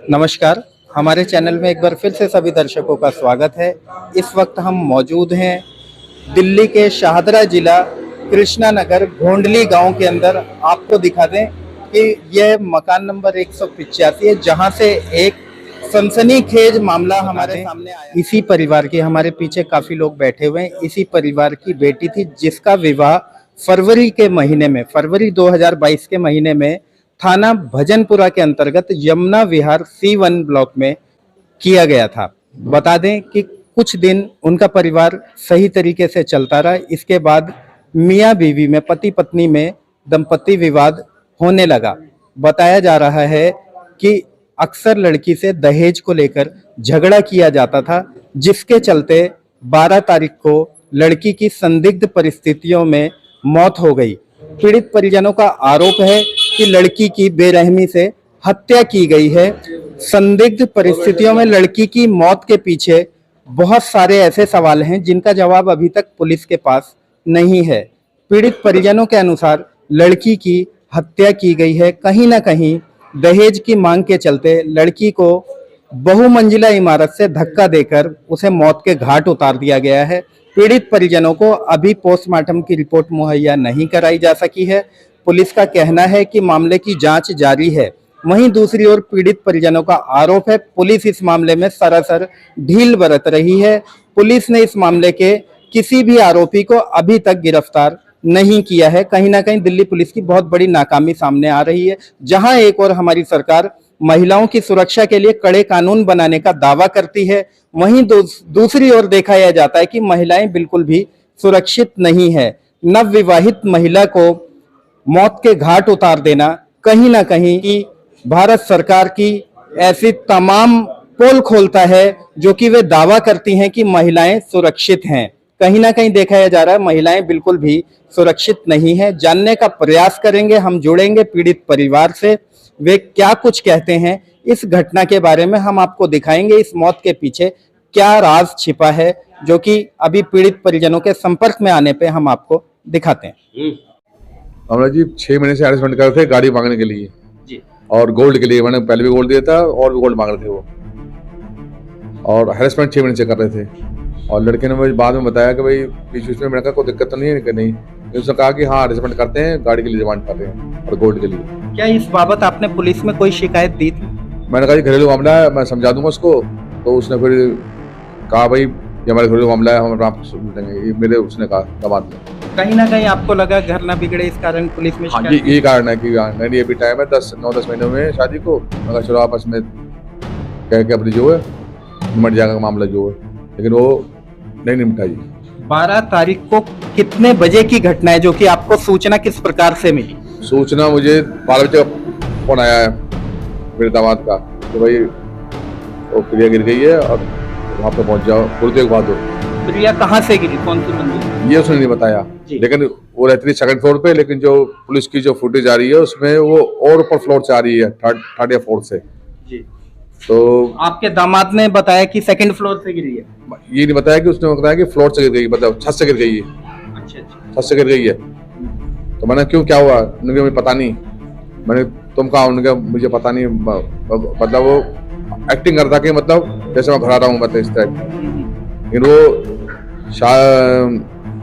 नमस्कार। हमारे चैनल में एक बार फिर से सभी दर्शकों का स्वागत है। इस वक्त हम मौजूद हैं दिल्ली के शाहदरा जिला कृष्णा नगर गोंडली गांव के अंदर। आपको दिखा दें कि यह मकान नंबर 185 है, जहां से एक सनसनीखेज मामला हमारे सामने आया। इसी परिवार के, हमारे पीछे काफी लोग बैठे हुए हैं, इसी परिवार की बेटी थी जिसका विवाह फरवरी 2022 के महीने में थाना भजनपुरा के अंतर्गत यमुना विहार C1 ब्लॉक में किया गया था। बता दें कि कुछ दिन उनका परिवार सही तरीके से चलता रहा। इसके बाद मियां बीवी में, पति पत्नी में दंपति विवाद होने लगा। बताया जा रहा है कि अक्सर लड़की से दहेज को लेकर झगड़ा किया जाता था, जिसके चलते 12 तारीख को लड़की की संदिग्ध परिस्थितियों में मौत हो गई। पीड़ित परिजनों का आरोप है कि लड़की की बेरहमी से हत्या की गई है। संदिग्ध परिस्थितियों में लड़की की मौत के पीछे बहुत सारे ऐसे सवाल हैं जिनका जवाब अभी तक पुलिस के पास नहीं है। पीड़ित परिजनों के अनुसार लड़की की हत्या की गई है। कहीं ना कहीं दहेज की मांग के चलते लड़की को बहुमंजिला इमारत से धक्का देकर उसे मौत के घाट उतार दिया गया है। पीड़ित परिजनों को अभी पोस्टमार्टम की रिपोर्ट मुहैया नहीं कराई जा सकी है। पुलिस का कहना है कि मामले की जांच जारी है। वहीं दूसरी ओर पीड़ित परिजनों का आरोप है पुलिस इस मामले में सरासर ढील बरत रही है। पुलिस ने इस मामले के किसी भी आरोपी को अभी तक गिरफ्तार नहीं किया है। कहीं ना कहीं दिल्ली पुलिस की बहुत बड़ी नाकामी सामने आ रही है। जहां एक और हमारी सरकार महिलाओं की सुरक्षा के लिए कड़े कानून बनाने का दावा करती है, वहीं दूसरी ओर देखा यह जाता है कि महिलाएं बिल्कुल भी सुरक्षित नहीं है। नवविवाहित महिला को मौत के घाट उतार देना कहीं ना कहीं की भारत सरकार की ऐसी तमाम पोल खोलता है जो कि वे दावा करती हैं कि महिलाएं सुरक्षित हैं। कहीं ना कहीं देखा जा रहा है महिलाएं बिल्कुल भी सुरक्षित नहीं है। जानने का प्रयास करेंगे, हम जुड़ेंगे पीड़ित परिवार से, वे क्या कुछ कहते हैं इस घटना के बारे में हम आपको दिखाएंगे। इस मौत के पीछे क्या राज छिपा है जो कि अभी पीड़ित परिजनों के संपर्क में आने पे हम आपको दिखाते हैं। हमरा जी 6 महीने से हैरेसमेंट कर रहे थे गाड़ी मांगने के लिए जी, और गोल्ड के लिए। मैंने पहले भी गोल्ड दिया था और भी गोल्ड मांग रहे थे वो, और हैरेसमेंट 6 महीने से कर रहे थे। और लड़के ने मुझे बाद में बताया कि भाई बीच में मैंने कहा कोई दिक्कत तो नहीं है कि नहीं। उसने कहा कि हाँ हैरेसमेंट करते हैं, गाड़ी के लिए डिमांड कर रहे हैं और गोल्ड के लिए। क्या इस बाबत आपने पुलिस में कोई शिकायत दी थी? मैंने कहा जी घरेलू मामला है, मैं समझा दूंगा उसको। तो उसने फिर कहा भाई ये हमारा घरेलू मामला है, हम आप देंगे, ये मेरे उसने कहा दबाद में। कहीं ना कहीं आपको लगा घर ना बिगड़े इस कारण पुलिस में? हाँ जी, यही कारण है कि नहीं अभी टाइम है 9-10 महीनों में शादी को। मगर चलो आपस में कह के अपनी जो है निमट जाएगा मामला जो है, लेकिन वो नहीं निपटा जी। 12 तारीख को कितने बजे की घटना है जो कि आपको सूचना किस प्रकार से मिली? सूचना मुझे 12 बजे फोन आया है मेरे दामाद का कि भाई वो प्रिया गिर गई है और वहाँ पे पहुँच जाओ, बोलते एक बात हो। प्रिया कहाँ से गिरी, कौन सी मंजिल? ये उसने नहीं बताया, लेकिन वो रहती थी 2nd फ्लोर पे। लेकिन जो पुलिस की जो फुटेज आ रही है उसमें वो और ऊपर फ्लोर से आ रही है, 3rd या 4th से जी। तो आपके दामाद ने बताया कि 2nd फ्लोर से गिरी है? ये नहीं बताया कि उसने बताया कि फ्लोर से गिर गई, मतलब छत से गिर गई है। अच्छा, छत से गिर गई है। तो मैंने क्यों, क्या हुआ? उन्होंने मुझे पता नहीं। मैंने तुम कहा? उन्होंने मुझे पता नहीं। मतलब वो एक्टिंग करता कि मतलब जैसे मैं घर आ रहा हूँ, मतलब इस टाइप। लेकिन वो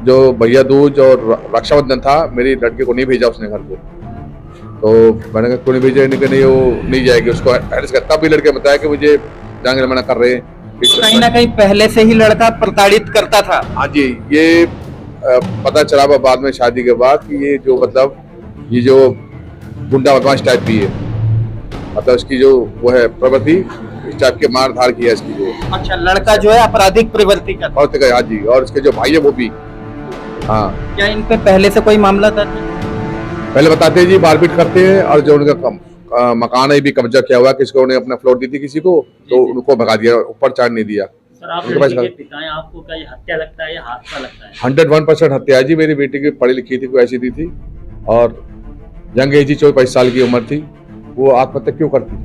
जो भैया दूज और रक्षाबंधन था, मेरी लड़की को नहीं भेजा उसने घर को। तो मैंने कहा क्यों नहीं भेजा? नहीं वो नहीं जाएगी, उसको एड्रेस का। तब भी लड़के बताया कि मुझे जाने मना कर रहे हैं। कहीं ना कहीं पहले से ही लड़का प्रताड़ित करता था। हाँ जी, ये पता चला बाद में शादी के बाद कि ये जो मतलब ये जो गुंडा बदमाश टाइप भी है, मतलब इसकी जो वो है प्रवृत्ति, इस टाइप के मार धार की है इसकी जो। अच्छा, लड़का जो है आपराधिक प्रवृत्ति का? हाँ जी, और इसके जो भाई है वो भी। हाँ, क्या इन पे पहले से कोई मामला था? पहले बताते हैं जी मारपीट करते हैं, और जो उनका मकान है भी कब्जा किया हुआ, किसको उन्हें अपना फ्लोर दी थी किसी को, तो उनको भगा दिया, ऊपर चढ़ नहीं दिया। सर, आप लड़की के पिता हैं, आपको क्या ये हत्या लगता है या हादसा लगता है? 101% हत्या है जी। मेरी बेटी की पढ़ी लिखी थी, कोई ऐसी नहीं थी, और यंग एज ही 24-25 साल की उम्र थी। वो आत्महत्या क्यों करती?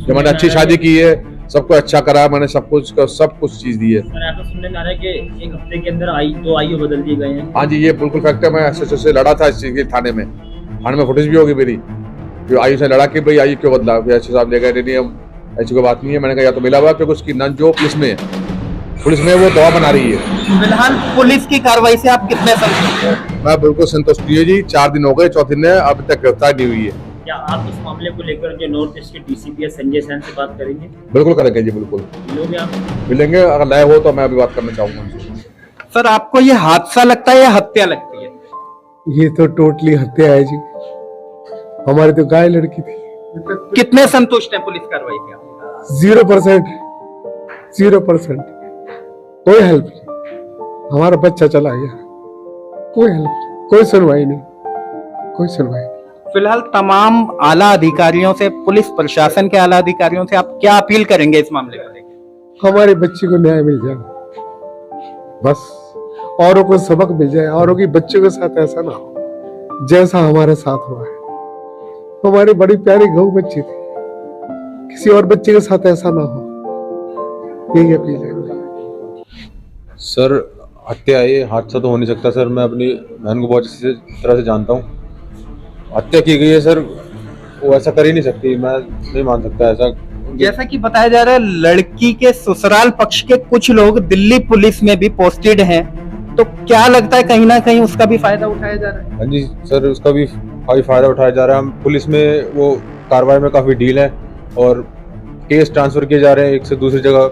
जब मैंने अच्छी शादी की है, सबको अच्छा करा, मैंने सब कुछ चीज दी है। सर, ऐसा सुनने में आ रहा है कि 1 हफ्ते के अंदर 2 आईओ बदल दिए गए हैं। हाँ जी, ये बिल्कुल फैक्ट है। मैं SHO से लड़ा था इस चीज के थाने में फुटेज भी होगी मेरी, जो आयु से लड़ा कि भाई आयु क्यों बदला। SHO साहब ले गए, नहीं हम ऐसी कोई बात नहीं है। मैंने कहा या तो मिला हुआ, क्योंकि उसकी नन जो पुलिस में है, पुलिस में वो दवा बना रही है। फिलहाल पुलिस की कार्रवाई से आप कितने संतुष्ट हैं? मैं बिल्कुल संतुष्ट नहीं है जी। 4 दिन हो गए, 4 दिन है, अभी तक गिरफ्तार नहीं हुई है। क्या आप इस मामले को लेकर जो नॉर्थ ईस्ट के डीसीपी संजय सैन से बात करेंगे? बिल्कुल करेंगे जी, बिल्कुल मिलोगे आप? मिलेंगे, अगर नए हो तो मैं अभी बात करना चाहूंगा उनसे। सर, आपको ये हादसा लगता है या हत्या लगती है? ये तो टोटली हत्या है जी। हमारी तो गाय लड़की थी। कितने संतुष्ट हैं पुलिस कार्रवाई से आप? 0%, 0%। कोई हेल्प नहीं। हमारा बच्चा चला गया, कोई हेल्प नहीं, कोई सुनवाई नहीं, कोई सुनवाई नहीं। फिलहाल तमाम आला अधिकारियों से, पुलिस प्रशासन के आला अधिकारियों से आप क्या अपील करेंगे इस मामले को लेकर? हमारे बच्चे को न्याय मिल जाए, बस। औरों को सबक मिल जाए, औरों की बच्चों के साथ ऐसा ना हो जैसा हमारे साथ हुआ है। हमारी बड़ी प्यारी गऊ बच्ची थी, किसी और बच्चे के साथ ऐसा ना हो, यही अपील है। सर, हत्या है, ये हादसा तो हो नहीं सकता सर। मैं अपनी बहन को बहुत अच्छी तरह से जानता हूँ। हत्या की गई है सर, वो ऐसा कर ही नहीं सकती। मैं नहीं मान सकता ऐसा। जैसा कि बताया जा रहा है, लड़की के ससुराल पक्ष के कुछ लोग दिल्ली पुलिस में भी पोस्टेड हैं, तो क्या लगता है कहीं ना कहीं उसका भी फायदा उठाया जा रहा है? हाँ जी सर, उसका भी काफी फायदा उठाया जा रहा है। हम पुलिस में वो कार्रवाई में काफी डील है और केस ट्रांसफर किए जा रहे हैं एक से दूसरी जगह।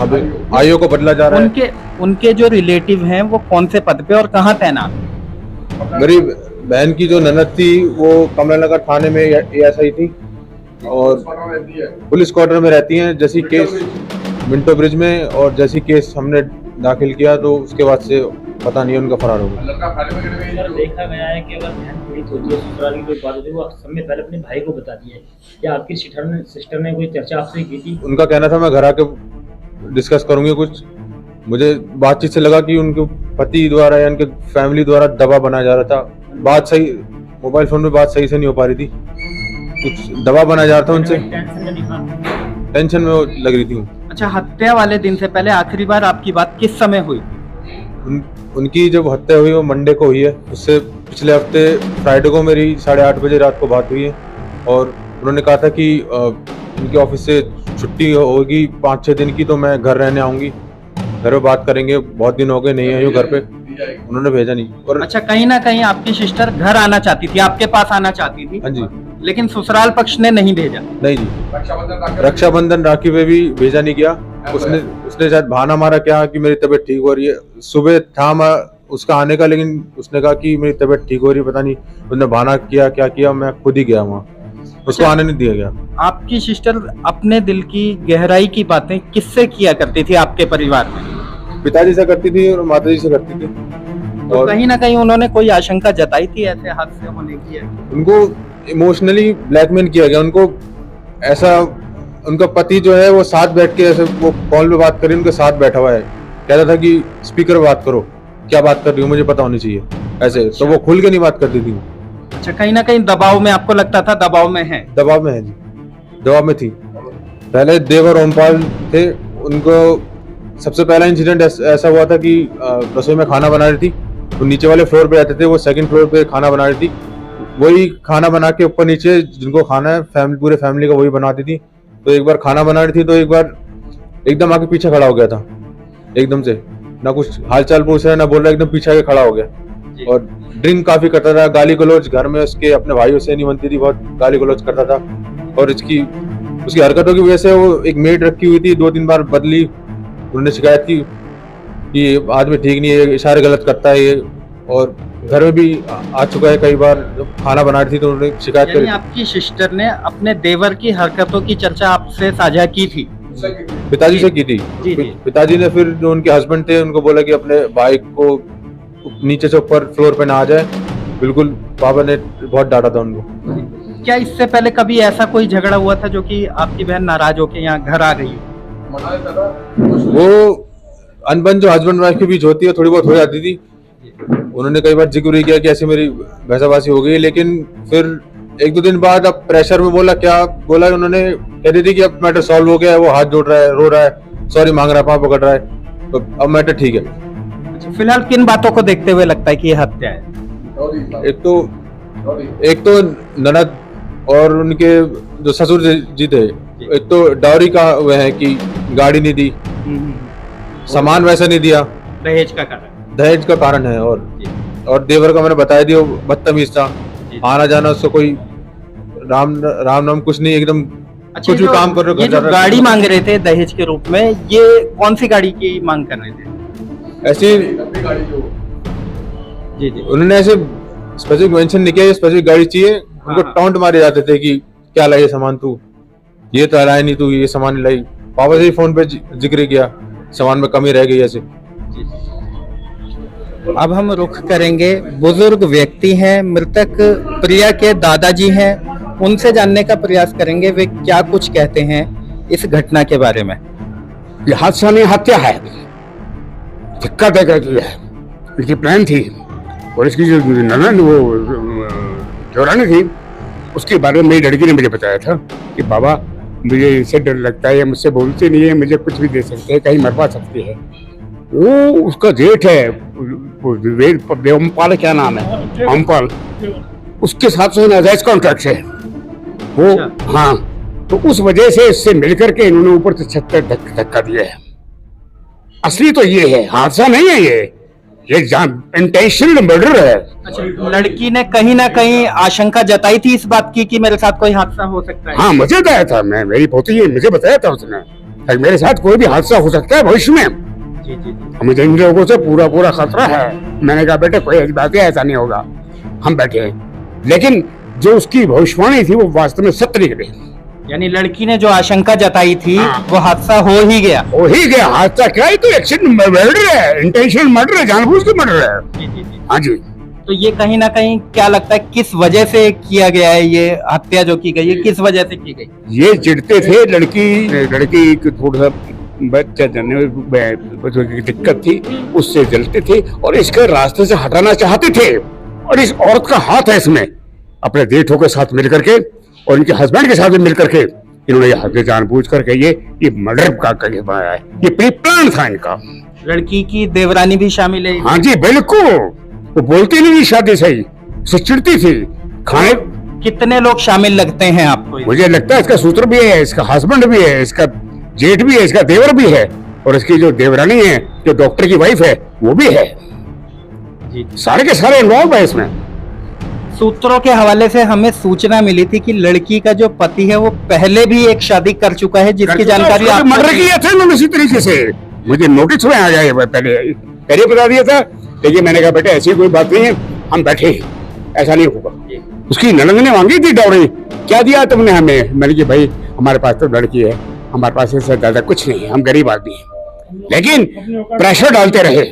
अब आईओ को बदला जा रहा है। उनके जो रिलेटिव हैं वो कौन से पद पे और कहाँ तैनात हैं? मेरी बहन की जो ननद थी वो कमला नगर थाने में एएसआई थी और पुलिस क्वार्टर में रहती हैं। जैसी केस मिंटो ब्रिज में, और जैसी केस हमने दाखिल किया तो उसके बाद से पता नहीं उनका फरार हो गया। सर, देखा गया है कि अगर बहन पीड़ित होती है, ससुराल की कोई बात होती है, वो समय पहले अपने भाई को बताती है। या आपकी सिस्टर ने कोई चर्चा आपसे की थी? उनका कहना था मैं घर आके डिस्कस करूंगी कुछ। मुझे बातचीत से लगा कि उनके पति द्वारा या उनके फैमिली द्वारा दबाव बनाया जा रहा था। बात सही, मोबाइल फोन में बात सही से नहीं हो पा रही थी, कुछ दबाव बनाया जा रहा था उनसे। टेंशन में वो लग रही थी। अच्छा, हत्या वाले दिन से पहले आखिरी बार आपकी बात किस समय हुई? उनकी जब हत्या हुई वो मंडे को हुई है। उससे पिछले हफ्ते फ्राइडे को मेरी 8:30 बजे रात को बात हुई है और उन्होंने कहा था कि उनके ऑफिस से छुट्टी होगी 5-6 दिन की, तो मैं घर रहने आऊंगी, घर में बात करेंगे। बहुत दिन हो गए नहीं आई हूँ घर पे, उन्होंने भेजा नहीं। और अच्छा, कहीं ना कहीं आपकी सिस्टर घर आना चाहती थी, आपके पास आना चाहती थी? हाँ जी। लेकिन ससुराल पक्ष ने नहीं भेजा? नहीं जी, रक्षाबंधन राखी पे भी भेजा नहीं गया। उसने शायद बहाना मारा क्या कि मेरी तबीयत ठीक हो रही है। सुबह था उसका आने का, लेकिन उसने कहा कि मेरी तबीयत ठीक हो रही है, पता नहीं उसने बहाना किया क्या किया। मैं खुद ही गया वहाँ, उसको आने नहीं दिया गया। आपकी सिस्टर अपने दिल की गहराई की बातें किससे किया करती थी आपके परिवार में? पिताजी से करती थी और माताजी से करती थी। तो और कहीं ना कहीं उन्होंने कोई आशंका जताई थी ऐसे हादसे होने की? उनको इमोशनली ब्लैकमेल किया गया। उनको ऐसा, उनका पति जो है वो साथ बैठ के, ऐसे वो कॉल पे बात करी, उनके साथ बैठा हुआ है, कहता था कि स्पीकर पे बात करो, क्या बात कर रही हो मुझे पता होनी चाहिए, ऐसे। तो वो खुल के नहीं बात करती थी। अच्छा, कहीं ना कहीं दबाव में, आपको लगता था दबाव में है? दबाव में है जी, दबाव में थी। पहले देव और ओमपाल थे, उनको सबसे पहला इंसिडेंट ऐसा हुआ था कि रसोई में खाना बना रही थी, तो नीचे वाले फ्लोर पे रहते थे, वो सेकंड फ्लोर पे खाना बना रही थी। वही खाना बना के ऊपर नीचे जिनको खाना है पूरे फैमिली का वही बनाती थी। तो एक बार खाना बना रही थी तो एक बार एकदम आके पीछे खड़ा हो गया था, एकदम से, ना कुछ हालचाल पूछ रहा है ना बोल रहा, एकदम पीछे आके खड़ा हो गया। और ड्रिंक काफी करता था, गाली गलौज घर में उसके अपने भाइयों से नहीं बनती थी, बहुत गाली गलौज करता था। और उसकी हरकतों की वजह से वो एक मेड रखी हुई थी, 2-3 बार बदली। उन्होंने शिकायत की कि आदमी ठीक नहीं है, इशारे गलत करता है ये, और घर में भी आ चुका है कई बार। जब खाना बना रही थी तो उन्होंने शिकायत करी। आपकी सिस्टर ने अपने देवर की हरकतों की चर्चा आपसे साझा की थी? पिताजी से की थी। जी। पिताजी ने फिर जो उनके हस्बैंड थे उनको बोला कि अपने भाई को नीचे से ऊपर फ्लोर पे ना आ जाए। बिल्कुल, पापा ने बहुत डांटा था उनको। क्या इससे पहले कभी ऐसा कोई झगड़ा हुआ था जो कि आपकी बहन नाराज होकर यहाँ घर आ गई? वो अनबन जो हस्बैंड वाइफ के बीच होती है थोड़ी बहुत हो जाती थी। उन्होंने कई बार जिक्र किया कि ऐसी मेरी भैंसाबासी हो गई, लेकिन फिर 1-2 दिन बाद अब प्रेशर में बोला, क्या बोला उन्होंने, कह रही थी कि अब मैटर सॉल्व हो गया है, वो हाथ जोड़ रहा है, रो रहा है, सॉरी मांग रहा है, पाँव पकड़ रहा है, तो अब मैटर ठीक है। फिलहाल किन बातों को देखते हुए लगता है कि ये हत्या है? एक तो ननद और उनके जो ससुर जी थे, एक तो डाउरी का वह है कि गाड़ी नहीं दी, सामान वैसा नहीं दिया, दहेज का कारण। दहेज का कारण है। और देवर का मैंने बताया दिया, वो बदतमीज था, आना जाना उसको कोई राम नाम कुछ नहीं, एकदम कुछ भी काम कर रहे हो, ये घर जा जो रहे हो। गाड़ी मांग रहे थे दहेज के रूप में, ये कौन सी गाड़ी की मांग कर रहे थे? ऐसी जी जी। उन्होंने ऐसे स्पेसिफिक मेंशन नहीं किया, ये स्पेसिफिक गाड़ी चाहिए। उनको हाँ। टॉन्ट मारे जाते थे कि क्या लाई ये सामान तू, ये तो लाया नहीं तू, ये सामान नहीं लाई। पापा से ही फोन पे जिक्र किया, सामान में कमी रह गई ऐसे। अब हम रुख करेंगे, बुजुर्ग व्यक्ति हैं, मृतक प्रिया के दादाजी हैं, उनसे जानने का प्रयास करेंगे वे क्या कुछ कहते हैं इस घटना के बारे में। ये हादसा नहीं, हत्या है। धक्का देकर किया है, इसकी प्लान थी। और इसकी जो ननद वो देवरानी थी, उसके बारे में मेरी लड़की ने मुझे बताया था कि बाबा मुझे इससे डर लगता है, मुझसे बोलती नहीं है, मुझे कुछ भी दे सकते हैं, कहीं मरवा सकती है। वो उसका जेठ है, देवमपाल, क्या नाम है, अमपाल, उसके साथ से नाजायज कॉन्ट्रैक्ट है वो। हाँ, तो उस वजह से इससे मिलकर के इन्होंने ऊपर से छत पर धक्का दिया है। असली तो ये है, हादसा नहीं है ये इंटेंशनल मर्डर है। अच्छा, लड़की ने कहीं ना कहीं आशंका जताई थी इस बात की कि मेरे साथ कोई हादसा हो सकता है। हाँ, मुझे बताया था, मेरी पोती है, मुझे बताया था उसने कि मेरे साथ कोई भी हादसा हो सकता है भविष्य में। जी जी जी। मुझे इन लोगों से पूरा खतरा है। मैंने कहा बेटे कोई ऐसी बात है, ऐसा नहीं होगा। हम बैठे हैं, लेकिन जो उसकी भविष्यवाणी थी वो वास्तव में सत्य निकली। यानी लड़की ने जो आशंका जताई थी हाँ। वो हादसा हो ही गया। हो ही गया। हादसा क्या है, तो एक्सीडेंट मर्डर है, इंटेंशनल मर्डर है, जानबूझ के मर्डर है। जी जी जी। हाँ जी। तो ये कहीं ना कहीं क्या लगता है किस वजह से किया गया है, ये हत्या जो की गई है किस वजह से की गई? ये चिढ़ते थे, लड़की को थोड़ा सा बच्चा जनने में दिक्कत थी, उससे जलते थे और इसके रास्ते से हटाना चाहते थे। और इस औरत का हाथ है इसमें, अपने जेठों के साथ मिलकर के और इनके हस्बैंड के साथ भी मिलकर के इन्होंने ये जानबूझ करके ये मर्डर का बनाया है। ये प्री प्लान था इनका। लड़की की देवरानी भी शामिल है? हाँ जी बिल्कुल। वो बोलती नहीं थी शादी सही, से चिढ़ती थी। खाने कितने लोग शामिल लगते हैं आपको? मुझे लगता है इसका सूत्र भी है, इसका हस्बैंड भी है, इसका जेठ भी है, इसका देवर भी है, और इसकी जो देवरानी है, जो डॉक्टर की वाइफ है, वो भी है। जी। सारे के सारे इन्वॉल्व है इसमें। सूत्रों के हवाले से हमें सूचना मिली थी कि लड़की का जो पति है वो पहले भी एक शादी कर चुका है, जिसकी जानकारी आप मर्डर किया था इन्होंने इसी तरीके से। मुझे नोटिस में आ जाए, पहले बता दिया था, लेकिन मैंने कहा बेटा ऐसी कोई बात नहीं है, हम बैठे हैं, ऐसा नहीं होगा। उसकी ननद ने मांगी थी डाउरी, क्या दिया तुमने हमें? मैंने कहा भाई हमारे पास तो लड़की है, हमारे पास इससे ज्यादा कुछ नहीं है, हम गरीब आदमी हैं। लेकिन प्रेशर डालते रहे,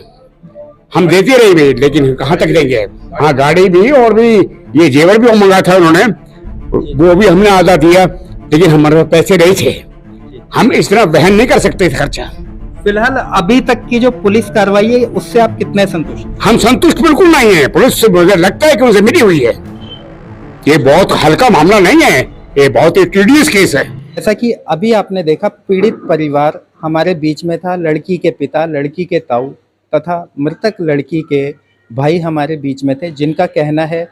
हम देते रहे भी, लेकिन कहाँ तक देंगे? हाँ, गाड़ी भी और भी ये जेवर भी मंगा था उन्होंने, वो भी हमने आधा दिया, लेकिन हमारे पास पैसे नहीं थे, हम इस तरह वहन नहीं कर सकते खर्चा। फिलहाल अभी तक की जो पुलिस कार्रवाई है उससे आप कितने संतुष्ट? हम संतुष्ट बिल्कुल नहीं है। पुलिस से मुझे लगता है कि उनसे मिली हुई है। ये बहुत हल्का मामला नहीं है, ये बहुत ही टीडियस केस है। जैसा कि अभी आपने देखा, पीड़ित परिवार हमारे बीच में था, लड़की के पिता, लड़की के ताऊ तथा मृतक लड़की के भाई हमारे बीच में थे, जिनका कहना है,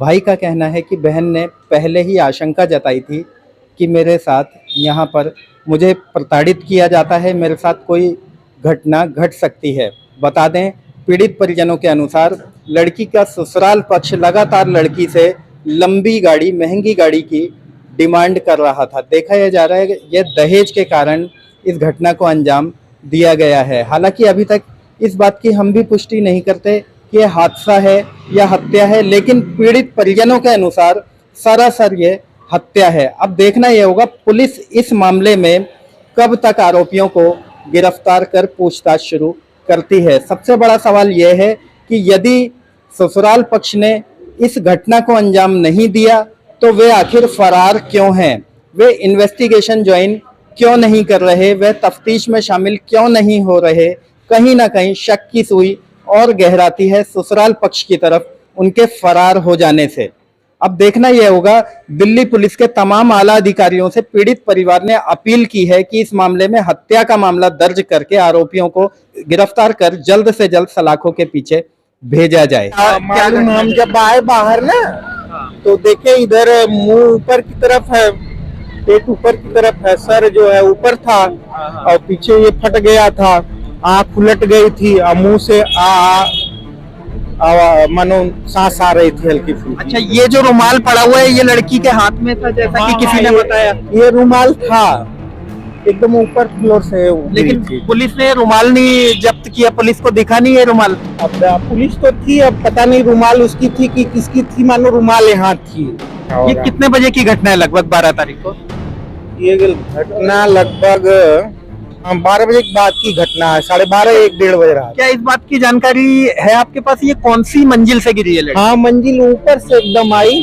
भाई का कहना है कि बहन ने पहले ही आशंका जताई थी कि मेरे साथ यहाँ पर मुझे प्रताड़ित किया जाता है, मेरे साथ कोई घटना घट सकती है। बता दें, पीड़ित परिजनों के अनुसार लड़की का ससुराल पक्ष लगातार लड़की से लंबी गाड़ी, महंगी गाड़ी की डिमांड कर रहा था। देखा यह जा रहा है कि यह दहेज के कारण इस घटना को अंजाम दिया गया है। हालांकि अभी तक इस बात की हम भी पुष्टि नहीं करते कि यह हादसा है या हत्या है, लेकिन पीड़ित परिजनों के अनुसार सरासर ये हत्या है। अब देखना यह होगा पुलिस इस मामले में कब तक आरोपियों को गिरफ्तार कर पूछताछ शुरू करती है। सबसे बड़ा सवाल यह है कि यदि ससुराल पक्ष ने इस घटना को अंजाम नहीं दिया तो वे आखिर फरार क्यों हैं? वे इन्वेस्टिगेशन ज्वाइन क्यों नहीं कर रहे? वे तफ्तीश में शामिल क्यों नहीं हो रहे? कहीं ना कहीं शक की सुई और गहराती है ससुराल पक्ष की तरफ उनके फरार हो जाने से। अब देखना यह होगा, दिल्ली पुलिस के तमाम आला अधिकारियों से पीड़ित परिवार ने अपील की है कि इस मामले में हत्या का मामला दर्ज करके आरोपियों को गिरफ्तार कर जल्द से जल्द सलाखों के पीछे भेजा जाए। मालूम, हम जब आए बाहर ना तो देखे इधर मुंह ऊपर की तरफ है, पेट ऊपर की तरफ है, सर जो है ऊपर था और पीछे ये फट गया था, आँख उलट गई थी और मुंह से मानो सांस आ रही थी हल्की फुल्की। अच्छा, ये जो रुमाल पड़ा हुआ है ये लड़की के हाथ में था जैसा कि किसी ने बताया? ये रुमाल था एकदम ऊपर फ्लोर से, लेकिन पुलिस ने रुमाल नहीं जब्त किया, पुलिस को दिखा नहीं है रुमाल? अब पुलिस तो थी, अब पता नहीं रुमाल उसकी थी कि किसकी थी, मानो रुमाल यहाँ थी। ये कितने बजे की घटना है? लगभग 12 तारीख को ये घटना लगभग 12 बजे के बाद की घटना है, 12:30 1-1:30 बज रहा है। क्या इस बात की जानकारी है आपके पास, ये कौन सी मंजिल से गिरी है लड़की? हाँ, मंजिल ऊपर से एकदम आई,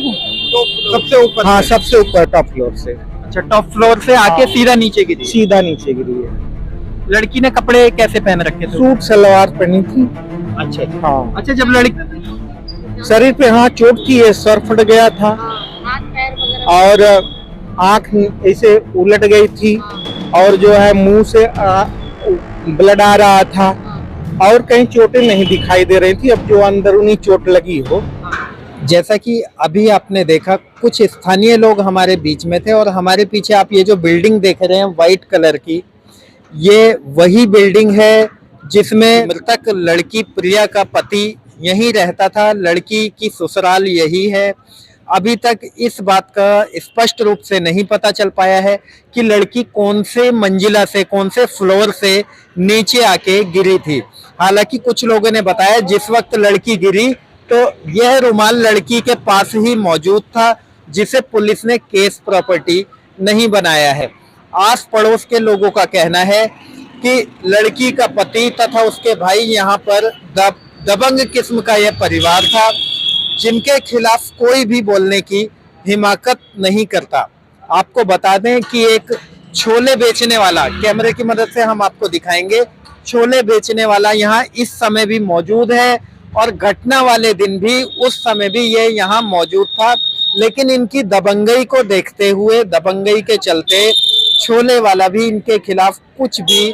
तो सबसे ऊपर? हाँ, सबसे ऊपर टॉप फ्लोर से। अच्छा, टॉप फ्लोर से आके सीधा नीचे गिरी? सीधा नीचे गिरी है। लड़की ने कपड़े कैसे पहन रखे थे? सूट सलवार पहनी थी। अच्छा हाँ। अच्छा, जब लड़की शरीर पे हाँ चोट की है, सर फट गया था और आंख ऐसे उलट गई थी और जो है मुंह से ब्लड आ रहा था और कहीं चोटें नहीं दिखाई दे रही थी, अब जो अंदरूनी चोट लगी हो। जैसा कि अभी आपने देखा, कुछ स्थानीय लोग हमारे बीच में थे और हमारे पीछे आप ये जो बिल्डिंग देख रहे हैं व्हाइट कलर की, ये वही बिल्डिंग है जिसमें मृतक लड़की प्रिया का पति यहीं रहता था। लड़की की ससुराल यही है। अभी तक इस बात का स्पष्ट रूप से नहीं पता चल पाया है कि लड़की कौन से मंजिला से, कौन से फ्लोर से नीचे आके गिरी थी। हालांकि कुछ लोगों ने बताया जिस वक्त लड़की गिरी तो यह रुमाल लड़की के पास ही मौजूद था, जिसे पुलिस ने केस प्रॉपर्टी नहीं बनाया है। आस पड़ोस के लोगों का कहना है कि लड़की का पति तथा उसके भाई यहाँ पर दबंग किस्म का यह परिवार था, जिनके खिलाफ कोई भी बोलने की हिमाकत नहीं करता। आपको बता दें कि एक छोले बेचने वाला, कैमरे की मदद से हम आपको दिखाएंगे, छोले बेचने वाला यहाँ इस समय भी मौजूद है और घटना वाले दिन भी उस समय भी ये यहाँ मौजूद था। लेकिन इनकी दबंगई को देखते हुए, दबंगई के चलते छोले वाला भी इनके खिलाफ कुछ भी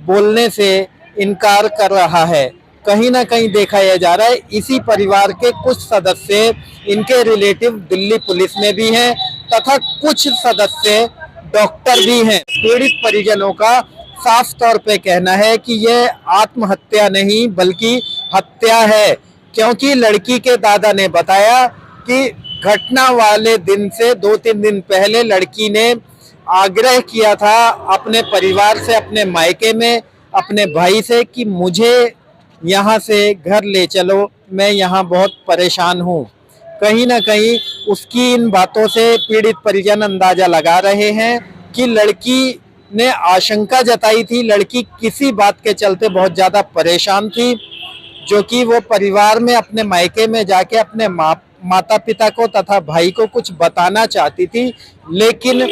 बोलने से इनकार कर रहा है। कहीं ना कहीं देखा यह जा रहा है इसी परिवार के कुछ सदस्य, इनके रिलेटिव दिल्ली पुलिस में भी हैं तथा कुछ सदस्य डॉक्टर भी हैं। पीड़ित परिजनों का साफ तौर पे कहना है कि यह आत्महत्या नहीं बल्कि हत्या है, क्योंकि लड़की के दादा ने बताया कि घटना वाले दिन से 2-3 दिन पहले लड़की ने आग्रह किया था अपने परिवार से, अपने मायके में अपने भाई से कि मुझे यहाँ से घर ले चलो, मैं यहाँ बहुत परेशान हूँ। कहीं ना कहीं उसकी इन बातों से पीड़ित परिजन अंदाजा लगा रहे हैं कि लड़की ने आशंका जताई थी, लड़की किसी बात के चलते बहुत ज़्यादा परेशान थी, जो कि वो परिवार में अपने मायके में जाके अपने माता पिता को तथा भाई को कुछ बताना चाहती थी। लेकिन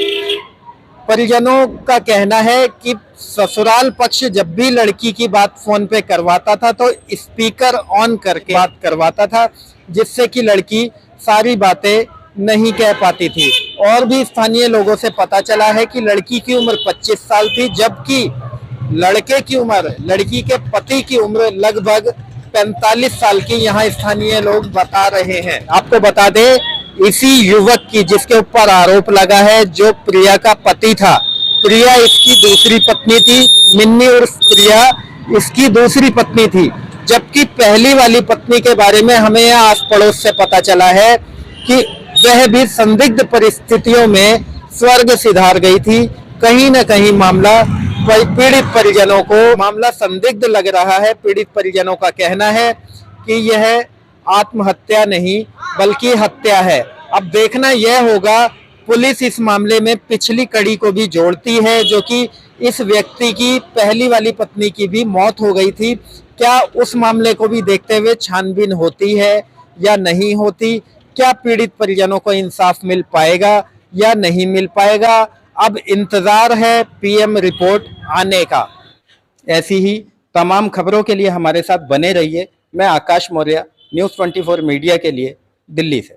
परिजनों का कहना है कि ससुराल पक्ष जब भी लड़की की बात फोन पे करवाता था तो स्पीकर ऑन करके बात करवाता था, जिससे कि लड़की सारी बातें नहीं कह पाती थी। और भी स्थानीय लोगों से पता चला है कि लड़की की उम्र 25 साल थी, जबकि लड़के की उम्र, लड़की के पति की उम्र लगभग 45 साल की यहाँ स्थानीय लोग बता रहे हैं। आपको बता दें, इसी युवक की जिसके ऊपर आरोप लगा है, जो प्रिया का पति था, प्रिया इसकी दूसरी पत्नी थी, मिन्नी उर्फ प्रिया इसकी दूसरी पत्नी थी, जबकि पहली वाली पत्नी के बारे में हमें यहाँ आस पड़ोस से पता चला है कि वह भी संदिग्ध परिस्थितियों में स्वर्ग सिधार गई थी। कहीं न कहीं मामला पीड़ित परिजनों को मामला संदिग्ध लग रहा है। पीड़ित परिजनों का कहना है कि यह आत्महत्या नहीं बल्कि हत्या है। अब देखना यह होगा, पुलिस इस मामले में पिछली कड़ी को भी जोड़ती है, जो कि इस व्यक्ति की पहली वाली पत्नी की भी मौत हो गई थी। क्या उस मामले को भी देखते हुए छानबीन होती है या नहीं होती? क्या पीड़ित परिजनों को इंसाफ मिल पाएगा या नहीं मिल पाएगा? अब इंतजार है पीएम रिपोर्ट आने का। ऐसी ही तमाम खबरों के लिए हमारे साथ बने रहिए। मैं आकाश मौर्य, न्यूज़ 24 मीडिया के लिए दिल्ली से।